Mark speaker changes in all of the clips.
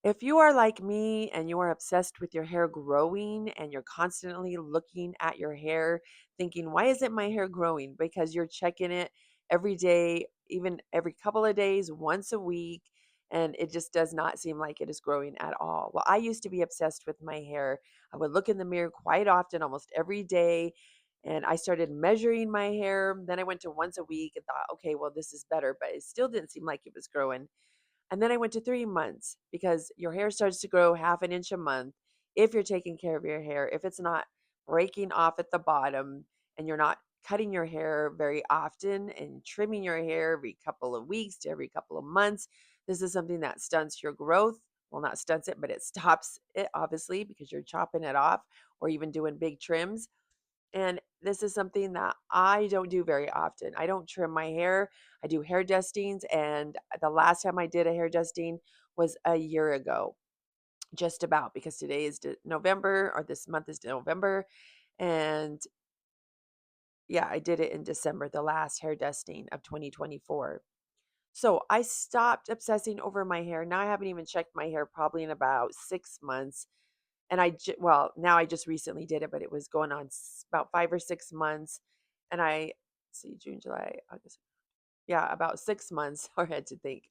Speaker 1: If you are like me and you are obsessed with your hair growing and you're constantly looking at your hair, thinking, why isn't my hair growing? Because you're checking it every day, even every couple of days, once a week, and it just does not seem like it is growing at all. Well, I used to be obsessed with my hair. I would look in the mirror quite often, almost every day. And I started measuring my hair. Then I went to once a week and thought, okay, well, this is better, but it still didn't seem like it was growing. And then I went to 3 months because your hair starts to grow half an inch a month if you're taking care of your hair. If it's not breaking off at the bottom and you're not cutting your hair very often and trimming your hair every couple of weeks to every couple of months, this is something that stunts your growth. Well, not stunts it, but it stops it obviously because you're chopping it off or even doing big trims. And this is something that I don't do very often. I don't trim my hair. I do hair dustings, and the last time I did a hair dusting was a year ago, just about, because today is November, or this month is November. And yeah, I did it in December, the last hair dusting of 2024. So I stopped obsessing over my hair. Now I haven't even checked my hair probably in about 6 months. And well, now I just recently did it, but it was going on about 5 or 6 months. And see, June, July, August. Yeah, about 6 months. I had to think.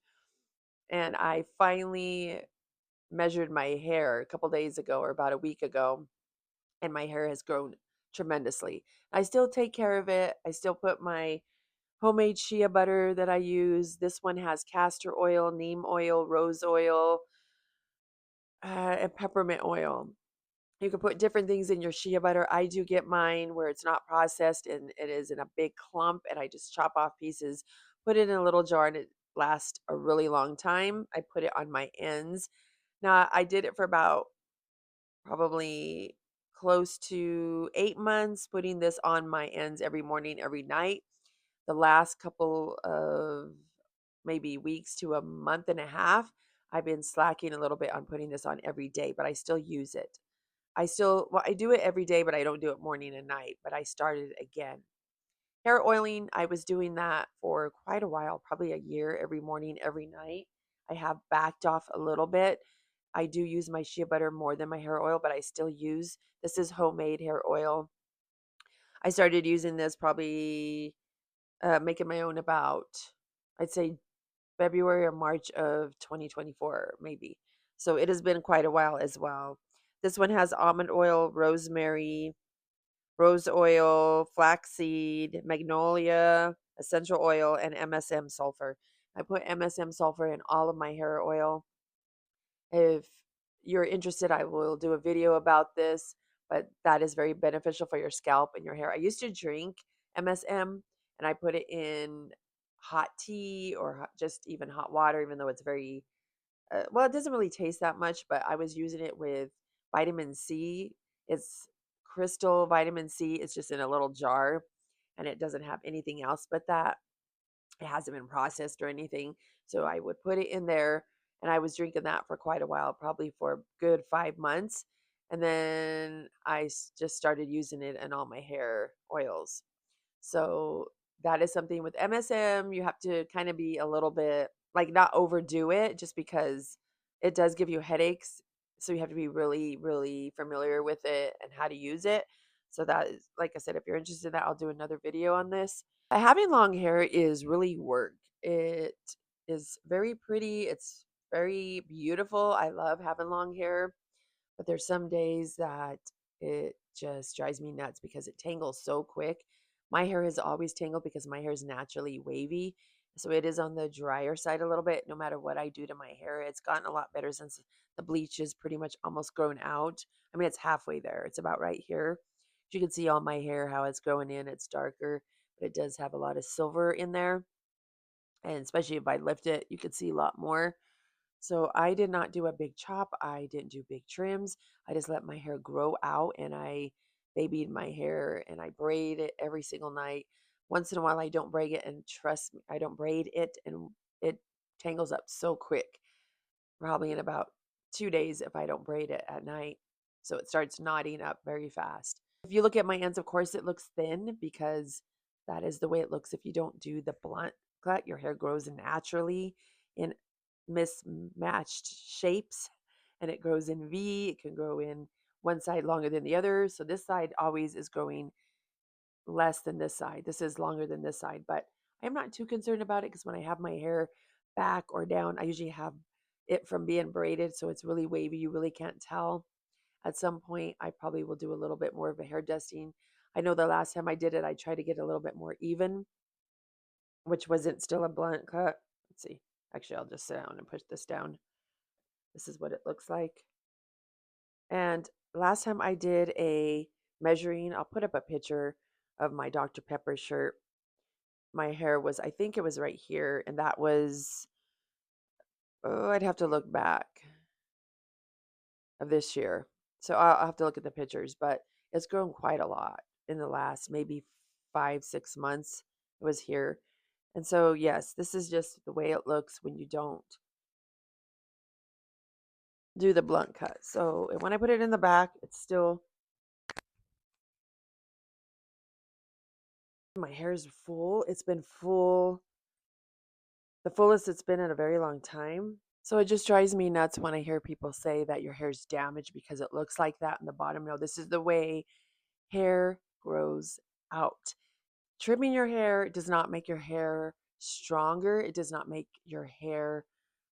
Speaker 1: And I finally measured my hair a couple days ago or about a week ago, and my hair has grown tremendously. I still take care of it. I still put my homemade shea butter that I use. This one has castor oil, neem oil, rose oil, and peppermint oil. You can put different things in your shea butter. I do get mine where it's not processed and it is in a big clump, and I just chop off pieces, put it in a little jar, and it lasts a really long time. I put it on my ends. Now, I did it for about probably close to 8 months, putting this on my ends every morning, every night. The last couple of maybe weeks to a month and a half, I've been slacking a little bit on putting this on every day, but I still use it. Well, I do it every day, but I don't do it morning and night, but I started again. Hair oiling, I was doing that for quite a while, probably a year, every morning, every night. I have backed off a little bit. I do use my shea butter more than my hair oil, but I still use this is homemade hair oil. I started using this probably making my own about, I'd say, February or March of 2024, maybe. So it has been quite a while as well. This one has almond oil, rosemary, rose oil, flaxseed, magnolia, essential oil, and MSM sulfur. I put MSM sulfur in all of my hair oil. If you're interested, I will do a video about this, but that is very beneficial for your scalp and your hair. I used to drink MSM and I put it in hot tea or just even hot water, even though it's very well, it doesn't really taste that much, but I was using it with vitamin C. It's crystal vitamin C. It's just in a little jar and it doesn't have anything else but that. It hasn't been processed or anything. So I would put it in there and I was drinking that for quite a while, probably for a good 5 months. And then just started using it in all my hair oils. So that is something with MSM, you have to kind of be a little bit like not overdo it just because it does give you headaches. So you have to be really, really familiar with it and how to use it. So that is, like I said, if you're interested in that, I'll do another video on this. Having long hair is really work. It is very pretty. It's very beautiful. I love having long hair, but there's some days that it just drives me nuts because it tangles so quick. My hair is always tangled because my hair is naturally wavy. So it is on the drier side a little bit. No matter what I do to my hair, it's gotten a lot better since the bleach is pretty much almost grown out. I mean, it's halfway there. It's about right here. You can see all my hair, how it's growing in. It's darker, but it does have a lot of silver in there. And especially if I lift it, you can see a lot more. So I did not do a big chop. I didn't do big trims. I just let my hair grow out and I babied my hair and I braid it every single night. Once in a while I don't braid it, and trust me, I don't braid it and it tangles up so quick. Probably in about 2 days if I don't braid it at night. So it starts knotting up very fast. If you look at my ends, of course it looks thin because that is the way it looks if you don't do the blunt cut. Your hair grows naturally in mismatched shapes. and it grows in V. It can grow in one side longer than the other. So this side always is growing less than this side. This is longer than this side, but I'm not too concerned about it because when I have my hair back or down, I usually have it from being braided, so it's really wavy. You really can't tell. At some point, I probably will do a little bit more of a hair dusting. I know the last time I did it, I tried to get a little bit more even, which wasn't still a blunt cut. Let's see. Actually, I'll just sit down and push this down. This is what it looks like. And last time I did a measuring, I'll put up a picture of my Dr. Pepper shirt. My hair was, I think it was right here, and that was, oh, I'd have to look back of this year. So I'll have to look at the pictures, but it's grown quite a lot in the last maybe 5, 6 months. It was here. And so, yes, this is just the way it looks when you don't do the blunt cut. So when I put it in the back, it's still, my hair is full. It's been full, the fullest it's been in a very long time. So it just drives me nuts when I hear people say that your hair is damaged because it looks like that in the bottom. No, this is the way hair grows out. Trimming your hair does not make your hair stronger. It does not make your hair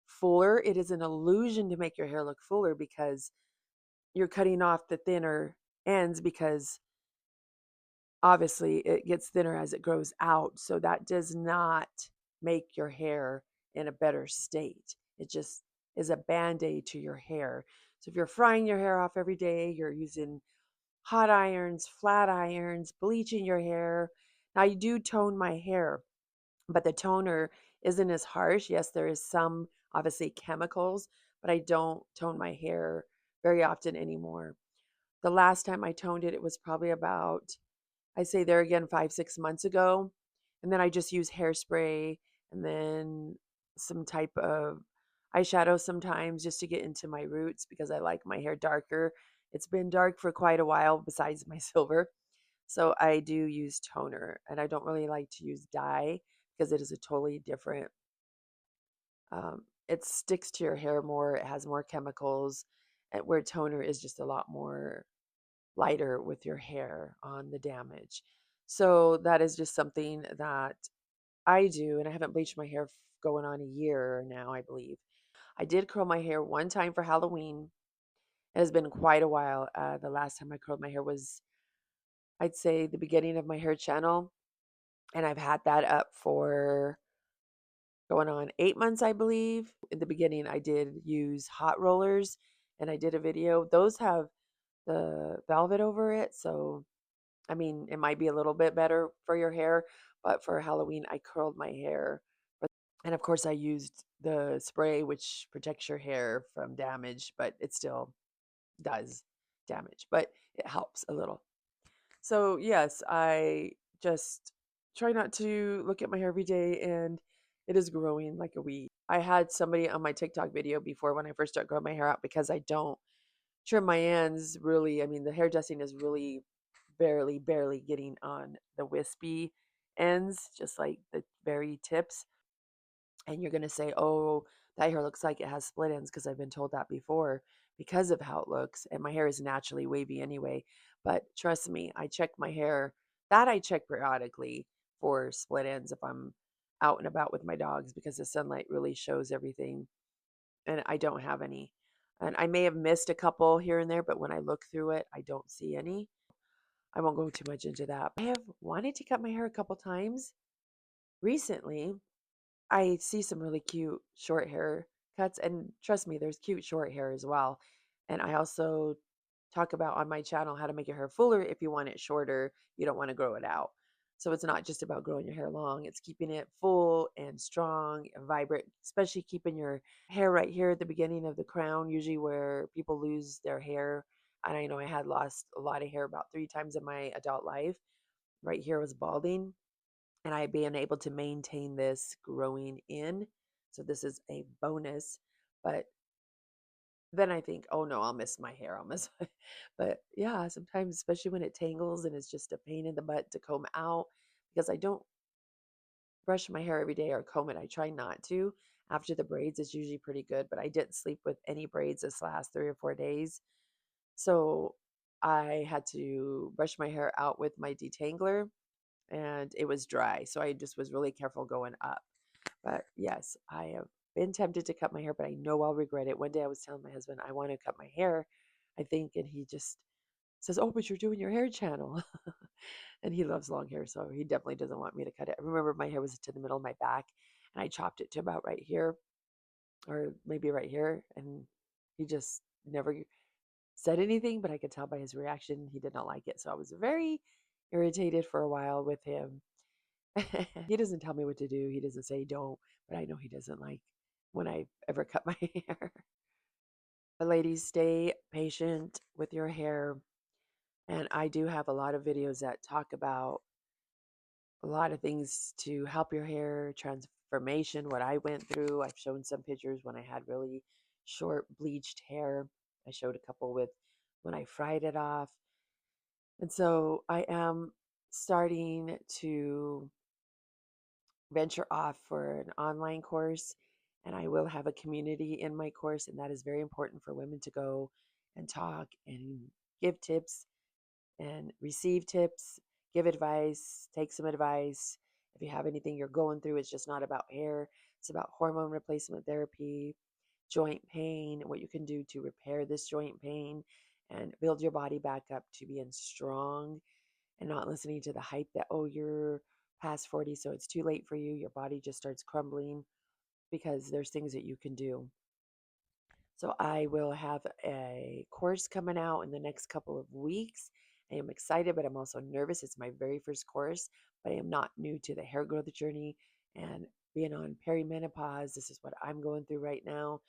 Speaker 1: fuller. It is an illusion to make your hair look fuller because you're cutting off the thinner ends because obviously it gets thinner as it grows out. So that does not make your hair in a better state. It just is a band aid to your hair. So if you're frying your hair off every day, you're using hot irons, flat irons, bleaching your hair. Now, I do tone my hair, but the toner isn't as harsh. Yes, there is some obviously chemicals, but I don't tone my hair very often anymore. The last time I toned it, it was probably about, I say there again, 5, 6 months ago. And then I just use hairspray and then some type of eyeshadow sometimes just to get into my roots because I like my hair darker. It's been dark for quite a while besides my silver. So I do use toner and I don't really like to use dye because it is a totally different, it sticks to your hair more. It has more chemicals, where toner is just a lot more lighter with your hair on the damage. So that is just something that I do, and I haven't bleached my hair going on a year now, I believe. I did curl my hair one time for Halloween. It has been quite a while. The last time I curled my hair was, I'd say, the beginning of my hair channel, and I've had that up for going on 8 months, I believe. In the beginning, I did use hot rollers, and I did a video. Those have the velvet over it, so I mean, it might be a little bit better for your hair, but for Halloween, I curled my hair. And of course, I used the spray, which protects your hair from damage, but it still does damage, but it helps a little. So, yes, I just try not to look at my hair every day, and it is growing like a weed. I had somebody on my TikTok video before when I first started growing my hair out because I don't trim my ends really. I mean, the hair dressing is really barely getting on the wispy ends, just like the very tips. And you're going to say, oh, that hair looks like it has split ends because I've been told that before because of how it looks. And my hair is naturally wavy anyway. But trust me, I check my hair. That I check periodically for split ends if I'm out and about with my dogs because the sunlight really shows everything. And I don't have any. And I may have missed a couple here and there, but when I look through it, I don't see any. I won't go too much into that. I have wanted to cut my hair a couple times recently. I see some really cute short hair cuts, and trust me, there's cute short hair as well. And I also talk about on my channel how to make your hair fuller if you want it shorter, you don't want to grow it out. So it's not just about growing your hair long, it's keeping it full and strong and vibrant, especially keeping your hair right here at the beginning of the crown, usually where people lose their hair. And I know I had lost a lot of hair about 3 times in my adult life. Right here was balding, and I being able to maintain this growing in. So this is a bonus. But then I think, oh no, I'll miss my hair. I'll miss but yeah, sometimes especially when it tangles and it's just a pain in the butt to comb out because I don't brush my hair every day or comb it. I try not to. After the braids, it's usually pretty good, but I didn't sleep with any braids this last 3 or 4 days. So I had to brush my hair out with my detangler and it was dry. So I just was really careful going up. But yes, I have been tempted to cut my hair, but I know I'll regret it. One day I was telling my husband I want to cut my hair, I think, and he just says, "Oh, but you're doing your hair channel." And he loves long hair, so he definitely doesn't want me to cut it. I remember my hair was to the middle of my back, and I chopped it to about right here, or maybe right here, and he just never said anything, but I could tell by his reaction he did not like it. So I was very irritated for a while with him. He doesn't tell me what to do. He doesn't say don't, but I know he doesn't like when I ever cut my hair. But ladies, stay patient with your hair. And I do have a lot of videos that talk about a lot of things to help your hair transformation, what I went through. I've shown some pictures when I had really short bleached hair. I showed a couple with when I fried it off. And so I am starting to venture off for an online course, and I will have a community in my course, and that is very important for women to go and talk and give tips and receive tips, give advice, take some advice. If you have anything you're going through, it's just not about hair, it's about hormone replacement therapy, joint pain, what you can do to repair this joint pain and build your body back up to being strong and not listening to the hype that, oh, you're past 40, so it's too late for you. Your body just starts crumbling because there's things that you can do. So I will have a course coming out in the next couple of weeks. I am excited, but I'm also nervous. It's my very first course, but I am not new to the hair growth journey and being on perimenopause. This is what I'm going through right now.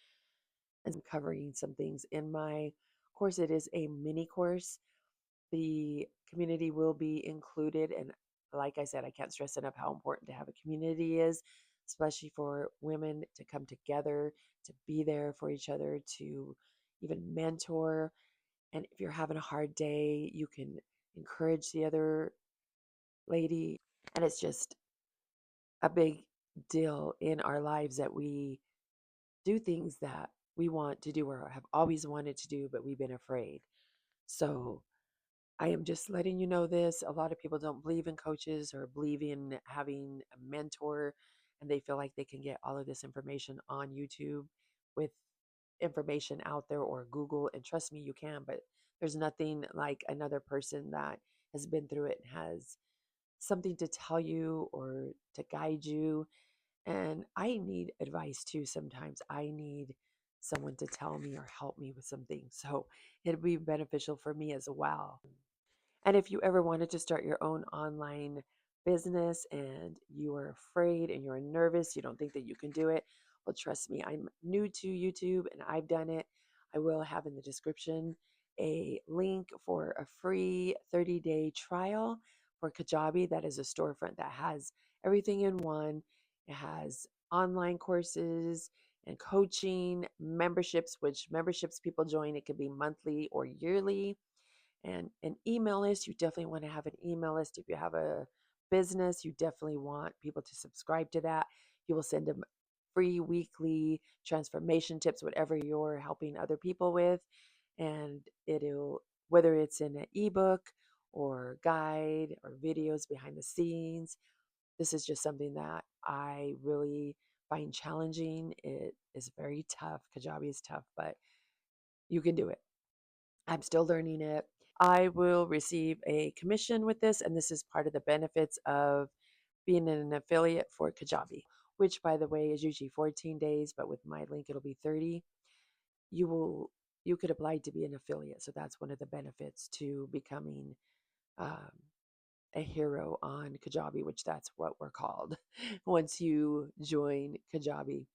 Speaker 1: And I'm covering some things in my course. It is a mini course. The community will be included. And like I said, I can't stress enough how important to have a community is, especially for women to come together, to be there for each other, to even mentor. And if you're having a hard day, you can encourage the other lady. And it's just a big deal in our lives that we do things that we want to do or have always wanted to do, but we've been afraid. So I am just letting you know this. A lot of people don't believe in coaches or believe in having a mentor, and they feel like they can get all of this information on YouTube with information out there or Google. And trust me, you can, but there's nothing like another person that has been through it and has something to tell you or to guide you. And I need advice too sometimes. I need someone to tell me or help me with something. So it'd be beneficial for me as well. And if you ever wanted to start your own online business and you are afraid and you're nervous, you don't think that you can do it, well, trust me, I'm new to YouTube and I've done it. I will have in the description a link for a free 30-day trial for Kajabi. That is a storefront that has everything in one. It has online courses and coaching, memberships, which memberships people join. It could be monthly or yearly, and an email list. You definitely want to have an email list. If you have a business, you definitely want people to subscribe to that. You will send them free weekly transformation tips, whatever you're helping other people with. And it'll, whether it's in an ebook or guide or videos behind the scenes, this is just something that I really find challenging. It is very tough. Kajabi is tough, but you can do it. I'm still learning it. I will receive a commission with this, and this is part of the benefits of being an affiliate for Kajabi, which, by the way, is usually 14 days, but with my link, it'll be 30. You will you could apply to be an affiliate, so that's one of the benefits to becoming um, a hero on Kajabi, which that's what we're called once you join Kajabi.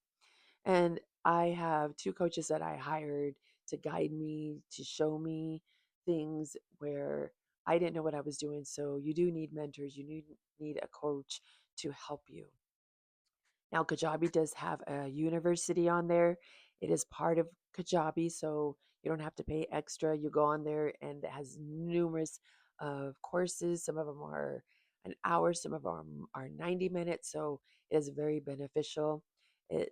Speaker 1: And I have two coaches that I hired to guide me, to show me things where I didn't know what I was doing. So you do need mentors, you need a coach to help you. Now, Kajabi does have a university on there. It is part of Kajabi, so you don't have to pay extra. You go on there and it has numerous of courses. Some of them are an hour, some of them are 90 minutes. So it is very beneficial. It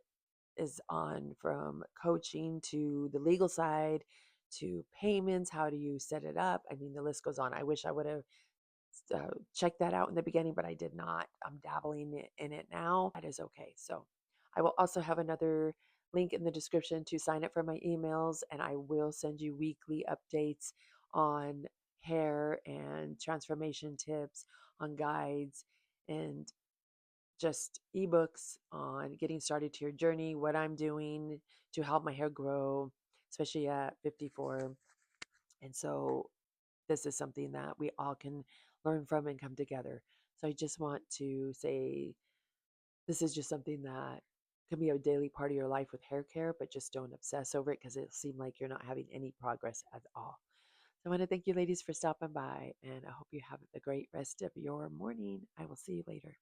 Speaker 1: is on from coaching to the legal side to payments. How do you set it up? I mean, the list goes on. I wish I would have checked that out in the beginning, but I did not. I'm dabbling in it now. That is okay. So I will also have another link in the description to sign up for my emails, and I will send you weekly updates on hair and transformation tips, on guides, and just ebooks on getting started to your journey, what I'm doing to help my hair grow, especially at 54. And so this is something that we all can learn from and come together. So I just want to say this is just something that can be a daily part of your life with hair care, but just don't obsess over it because it'll seem like you're not having any progress at all. So I want to thank you ladies for stopping by, and I hope you have a great rest of your morning. I will see you later.